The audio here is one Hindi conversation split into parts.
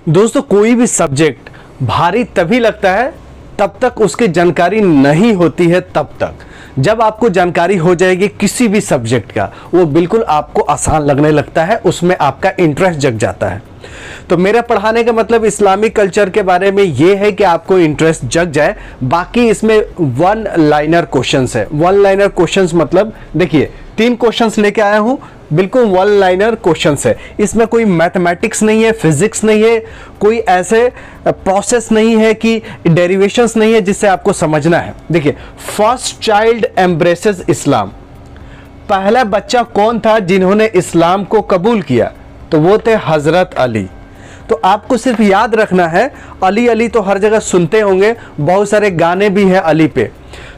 दोस्तों, कोई भी सब्जेक्ट भारी तभी लगता है तब तक उसकी जानकारी नहीं होती है। तब तक जब आपको जानकारी हो जाएगी किसी भी सब्जेक्ट का, वो बिल्कुल आपको आसान लगने लगता है, उसमें आपका इंटरेस्ट जग जाता है। तो मेरा पढ़ाने का मतलब इस्लामिक कल्चर के बारे में ये है कि आपको इंटरेस्ट जग जाए। बाकी इसमें वन लाइनर क्वेश्चंस है। वन लाइनर क्वेश्चंस मतलब देखिए 3 क्वेश्चंस लेके आया हूं, बिल्कुल वन लाइनर क्वेश्चंस है। इसमें कोई मैथमेटिक्स नहीं है, फिजिक्स नहीं है, कोई ऐसे प्रोसेस नहीं है कि डेरिवेशंस नहीं है जिससे आपको समझना है। देखिए, फर्स्ट चाइल्ड एम्ब्रेसेस इस्लाम, पहला बच्चा कौन था जिन्होंने इस्लाम को कबूल किया? तो वो थे हजरत अली। तो आपको सिर्फ याद रखना है, अली अली तो हर जगह सुनते होंगे, बहुत सारे गाने भी हैं अली पे।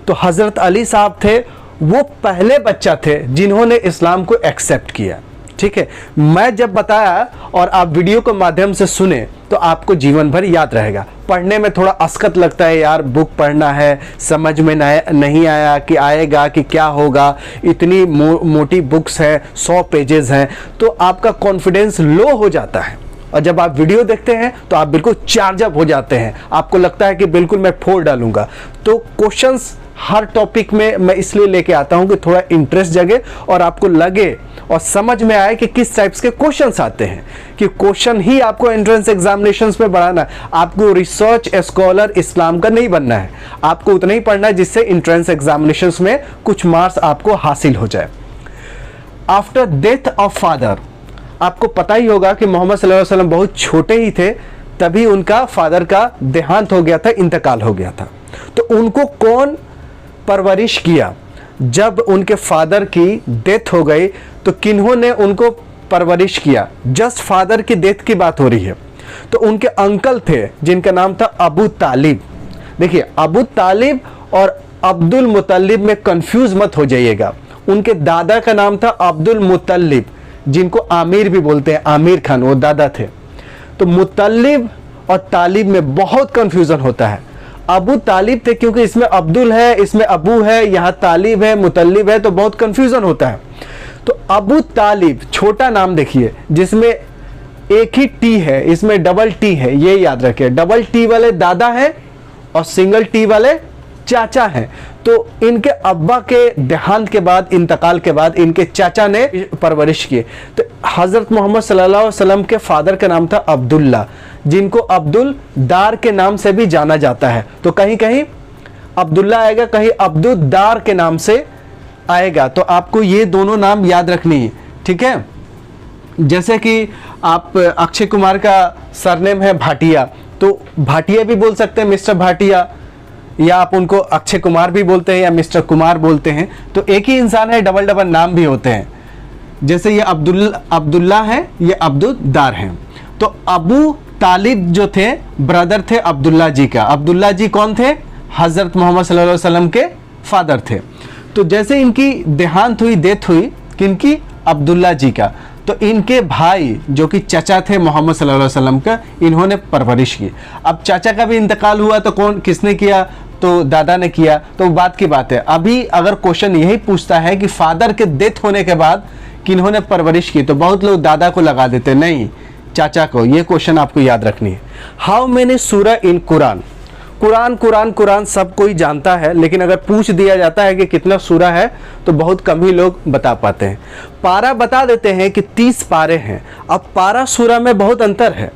तो हजरत अली साहब थे, वो पहले बच्चा थे जिन्होंने इस्लाम को एक्सेप्ट किया। ठीक है, मैं जब बताया और आप वीडियो के माध्यम से सुने तो आपको जीवन भर याद रहेगा। पढ़ने में थोड़ा अस्कत लगता है, यार बुक पढ़ना है, समझ में नहीं आया कि आएगा कि क्या होगा, इतनी मोटी बुक्स है, 100 पेजेस हैं, तो आपका कॉन्फिडेंस लो हो जाता है। और जब आप वीडियो देखते हैं तो आप बिल्कुल चार्ज अप हो जाते हैं, आपको लगता है कि बिल्कुल मैं फोड़ डालूंगा। तो क्वेश्चंस हर टॉपिक में मैं इसलिए लेके आता हूं कि थोड़ा इंटरेस्ट जगे और आपको लगे और समझ में आए कि किस टाइप्स के क्वेश्चंस आते हैं, कि क्वेश्चन ही आपको एंट्रेंस एग्जामिनेशंस में बढ़ाना है। आपको रिसर्च स्कॉलर इस्लाम का नहीं बनना है, आपको उतना ही पढ़ना है जिससे एंट्रेंस एग्जामिनेशंस में कुछ मार्क्स आपको हासिल हो जाए। आफ्टर डेथ ऑफ फादर, आपको पता ही होगा कि मोहम्मद सल्लल्लाहु अलैहि वसल्लम बहुत छोटे ही थे, तभी उनका फादर का देहांत हो गया था, इंतकाल हो गया था। तो उनको कौन परवरिश किया? जब उनके फादर की डेथ हो गई तो किन्होंने उनको परवरिश किया? जस्ट फादर की डेथ की बात हो रही है। तो उनके अंकल थे जिनका नाम था अबू तालिब। देखिए, अबू तालिब और अब्दुल मुतल्लिब में कंफ्यूज मत हो जाइएगा। उनके दादा का नाम था अब्दुल मुतल्लिब, जिनको आमिर भी बोलते हैं, आमिर खान, वो दादा थे। तो मुतल्लिब और तालिब में बहुत कंफ्यूजन होता है। अबू तालिब थे क्योंकि इसमें अब्दुल है, इसमें अबू है, यहाँ तालिब है, मुतल्लिब है, तो बहुत कंफ्यूजन होता है। तो अबू तालिब छोटा नाम देखिए, जिसमें एक ही टी है, इसमें डबल टी है, ये याद रखिए। डबल टी वाले दादा हैं और सिंगल टी वाले चाचा हैं। तो इनके अब्बा के देहांत के बाद, इंतकाल के बाद, इनके चाचा ने परवरिश की। तो हजरत मोहम्मद सल्लल्लाहु अलैहि वसल्लम के फादर का नाम था अब्दुल्ला, जिनको अब्दुल दार के नाम से भी जाना जाता है। तो कहीं कहीं अब्दुल्ला आएगा, कहीं अब्दुल दार के नाम से आएगा। तो आपको ये दोनों नाम याद रखनी है, ठीक है। जैसे कि आप अक्षय कुमार का सरनेम है भाटिया, तो भाटिया भी बोल सकते हैं, मिस्टर भाटिया, या आप उनको अक्षय कुमार भी बोलते हैं या मिस्टर कुमार बोलते हैं। तो एक ही इंसान है, डबल डबल नाम भी होते हैं। जैसे ये अब्दुल्ला है, ये अब्दुल दार हैं। तो अबू तालिब जो थे, ब्रदर थे अब्दुल्ला जी का। अब्दुल्ला जी कौन थे? हजरत मोहम्मद सल्लल्लाहु अलैहि वसल्लम के फादर थे। तो जैसे इनकी देहांत हुई, डेथ हुई, किनकी? अब्दुल्ला जी का। तो इनके भाई जो कि चाचा थे मोहम्मद सल्लल्लाहु अलैहि वसल्लम का, इन्होंने परवरिश की। अब चाचा का भी इंतकाल हुआ तो किसने किया? तो दादा ने किया। तो बात की बात है। अभी अगर क्वेश्चन यही पूछता है कि फादर के डेथ होने के बाद किन्होंने परवरिश की, तो बहुत लोग दादा को लगा देते, नहीं, चाचा को। ये क्वेश्चन आपको याद रखनी है। हाउ मेनी सूरा इन कुरान? कुरान सब कोई जानता है, लेकिन अगर पूछ दिया जाता है कि कितना सूरा है तो बहुत कम ही लोग बता पाते हैं। पारा बता देते हैं कि 30 पारे हैं। अब पारा सूरा में बहुत अंतर है।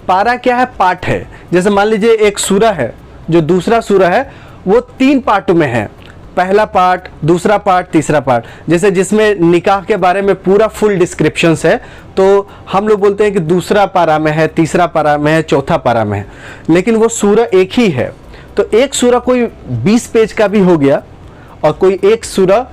पारा क्या है? पार्ट है। जैसे मान लीजिए एक सूरा है, जो दूसरा सूरा है वो 3 पार्टों में है, पहला पार्ट, दूसरा पार्ट, तीसरा पार्ट। जैसे जिसमें निकाह के बारे में पूरा फुल डिस्क्रिप्शन है, तो हम लोग बोलते हैं कि दूसरा पारा में है, तीसरा पारा में है, चौथा पारा में है, लेकिन वो सूरा एक ही है। तो एक सूरा कोई 20 पेज का भी हो गया और कोई एक सूरा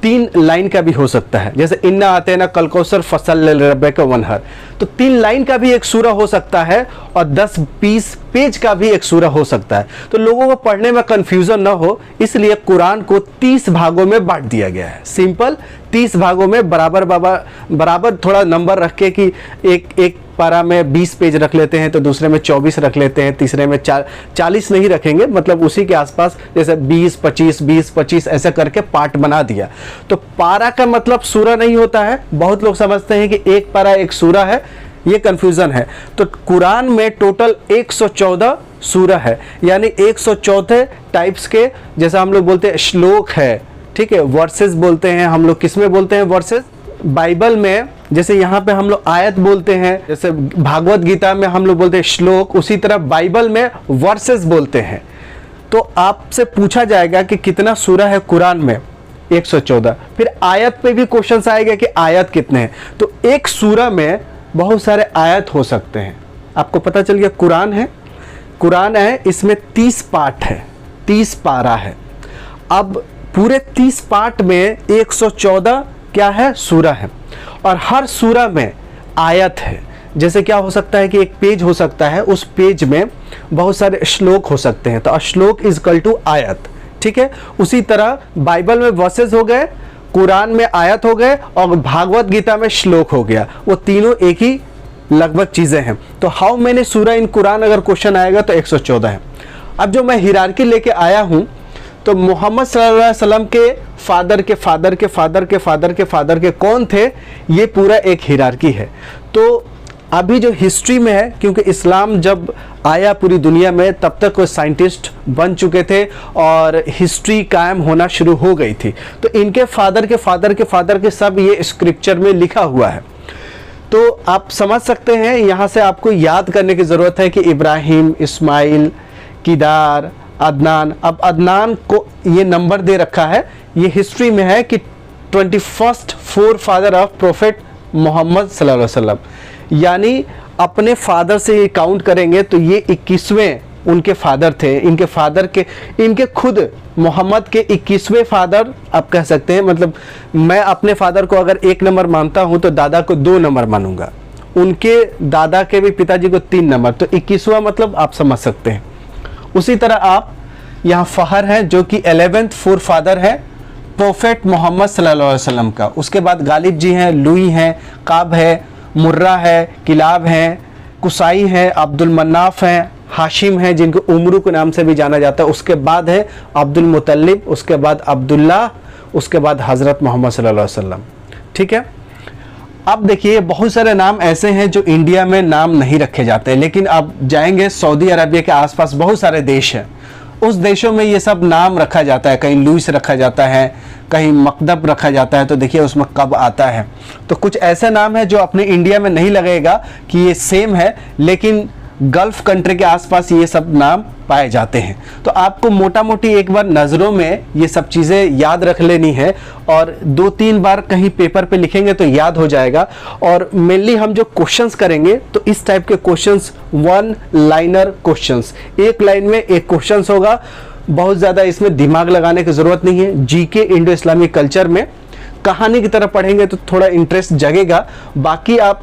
3 लाइन का भी हो सकता है। जैसे इन्ना आते ना कल कौसर फसल रब्बिका वनहर, तो 3 लाइन का भी एक सूरा हो सकता है और 10-20 पेज का भी एक सूरा हो सकता है। तो लोगों को पढ़ने में कंफ्यूजन ना हो, इसलिए कुरान को 30 भागों में बांट दिया गया है। सिंपल 30 भागों में बराबर थोड़ा नंबर रख के कि एक पारा में 20 पेज रख लेते हैं, तो दूसरे में 24 रख लेते हैं, तीसरे में 40 नहीं रखेंगे, मतलब उसी के आसपास, जैसे 20-25 ऐसे करके पार्ट बना दिया। तो पारा का मतलब सूरा नहीं होता है। बहुत लोग समझते हैं कि एक पारा एक सूरा है, ये कंफ्यूजन है। तो कुरान में टोटल 114 सूरा है, यानी 114 टाइप्स के, जैसा हम लोग बोलते हैं श्लोक है, ठीक है, वर्सेस बोलते हैं हम लोग। किस में बोलते हैं वर्सेस? बाइबल में जैसे यहाँ पे हम लोग आयत बोलते हैं, जैसे भागवत गीता में हम लोग बोलते हैं श्लोक, उसी तरह बाइबल में वर्सेस बोलते हैं। तो आपसे पूछा जाएगा कि कितना सूरा है कुरान में? 114। फिर आयत पे भी क्वेश्चन आएगा कि आयत कितने हैं। तो एक सूरा में बहुत सारे आयत हो सकते हैं। आपको पता चल गया कुरान है, इसमें 30 पार्ट है, 30 पारा है। अब पूरे 30 पार्ट में 114 क्या है? सूरा है। और हर सूरा में आयत है। जैसे क्या हो सकता है कि एक पेज हो सकता है, उस पेज में बहुत सारे श्लोक हो सकते हैं, तो श्लोक इज इक्वल टू आयत, ठीक है। उसी तरह बाइबल में वर्सेस हो गए, कुरान में आयत हो गए, और भागवत गीता में श्लोक हो गया। वो तीनों एक ही लगभग चीजें हैं। तो हाउ मैनी सूरा इन कुरान अगर क्वेश्चन आएगा तो 114 है। अब जो मैं हिरार्की लेके आया हूं, तो मोहम्मद सल्लल्लाहु अलैहि वसल्लम के फादर के फादर के फादर के फादर के फादर के कौन थे, ये पूरा एक हिरार्की है। तो अभी जो हिस्ट्री में है, क्योंकि इस्लाम जब आया पूरी दुनिया में तब तक वो साइंटिस्ट बन चुके थे और हिस्ट्री कायम होना शुरू हो गई थी। तो इनके फादर के फादर के फादर के सब ये स्क्रिप्चर में लिखा हुआ है। तो आप समझ सकते हैं, यहाँ से आपको याद करने की ज़रूरत है कि इब्राहिम, इस्माइल, किदार, अदनान। अब अदनान को ये नंबर दे रखा है, ये हिस्ट्री में है कि 21st for father of prophet Muhammad सल्लल्लाहु अलैहि वसल्लम, यानी अपने फादर से ये काउंट करेंगे तो ये 21वें उनके फादर थे। इनके खुद मोहम्मद के 21वें फादर आप कह सकते हैं। मतलब मैं अपने फादर को अगर 1 नंबर मानता हूं तो दादा को 2 नंबर मानूंगा, उनके दादा के भी पिताजी को 3 नंबर, तो 21वां मतलब आप समझ सकते हैं। उसी तरह आप यहाँ फहर है जो कि 11th फोर फादर है प्रोफेट मोहम्मद सल्लल्लाहु अलैहि वसल्लम का। उसके बाद गालिब जी हैं, लुई हैं, काब है, मुर्रा है, किलाब हैं, कुसाई हैं, अब्दुल मन्नाफ हैं, हाशिम हैं जिनको उमरू के नाम से भी जाना जाता है। उसके बाद है अब्दुल मुतल्लिब, उसके बाद अब्दुल्ला, उसके बाद हज़रत मोहम्मद सल्लल्लाहु अलैहि वसल्लम, ठीक है। अब देखिए बहुत सारे नाम ऐसे हैं जो इंडिया में नाम नहीं रखे जाते, लेकिन आप जाएंगे सऊदी अरबिया के आसपास बहुत सारे देश हैं, उस देशों में ये सब नाम रखा जाता है। कहीं लुइस रखा जाता है, कहीं मकदब रखा जाता है, तो देखिए उसमें कब आता है। तो कुछ ऐसे नाम है जो अपने इंडिया में नहीं लगेगा कि ये सेम है, लेकिन गल्फ कंट्री के आसपास ये सब नाम पाए जाते हैं। तो आपको मोटा मोटी एक बार नज़रों में ये सब चीज़ें याद रख लेनी है, और 2-3 बार कहीं पेपर पे लिखेंगे तो याद हो जाएगा। और मेनली हम जो क्वेश्चंस करेंगे तो इस टाइप के क्वेश्चंस, 1 लाइनर क्वेश्चंस, एक लाइन में एक क्वेश्चंस होगा। बहुत ज़्यादा इसमें दिमाग लगाने की ज़रूरत नहीं है। जीके इंडो इस्लामिक कल्चर में कहानी की तरह पढ़ेंगे तो थोड़ा इंटरेस्ट जगेगा। बाकी आप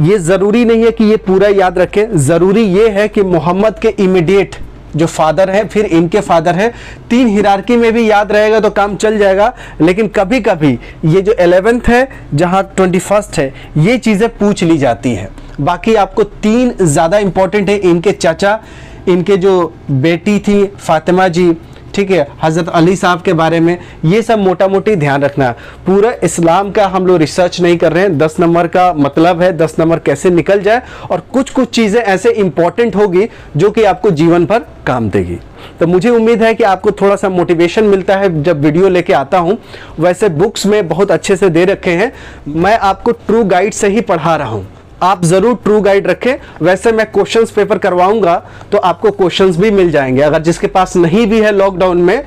ये ज़रूरी नहीं है कि ये पूरा याद रखें, ज़रूरी ये है कि मोहम्मद के इमीडिएट जो फादर है, फिर इनके फादर है, 3 हिरार्की में भी याद रहेगा तो काम चल जाएगा। लेकिन कभी कभी ये जो 11th है, जहाँ 21st है, ये चीज़ें पूछ ली जाती है। बाकी आपको 3 ज़्यादा इंपॉर्टेंट है, इनके चाचा, इनके जो बेटी थी फातिमा जी, ठीक है, हज़रत अली साहब के बारे में, ये सब मोटा मोटी ध्यान रखना। पूरा इस्लाम का हम लोग रिसर्च नहीं कर रहे हैं। 10 नंबर का मतलब है 10 नंबर कैसे निकल जाए, और कुछ कुछ चीज़ें ऐसे इंपॉर्टेंट होगी जो कि आपको जीवन भर काम देगी। तो मुझे उम्मीद है कि आपको थोड़ा सा मोटिवेशन मिलता है जब वीडियो लेके आता हूँ। वैसे बुक्स में बहुत अच्छे से दे रखे हैं, मैं आपको ट्रू गाइड से ही पढ़ा रहा हूँ, आप ज़रूर ट्रू गाइड रखें। वैसे मैं क्वेश्चंस पेपर करवाऊंगा तो आपको क्वेश्चंस भी मिल जाएंगे। अगर जिसके पास नहीं भी है लॉकडाउन में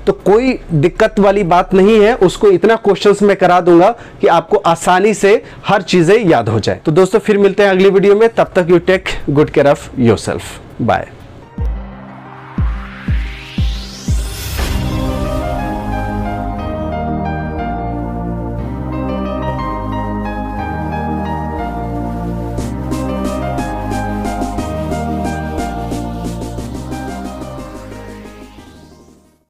तो कोई दिक्कत वाली बात नहीं है, उसको इतना क्वेश्चंस मैं करा दूंगा कि आपको आसानी से हर चीज़ें याद हो जाए। तो दोस्तों फिर मिलते हैं अगली वीडियो में, तब तक you take good care of yourself. Bye.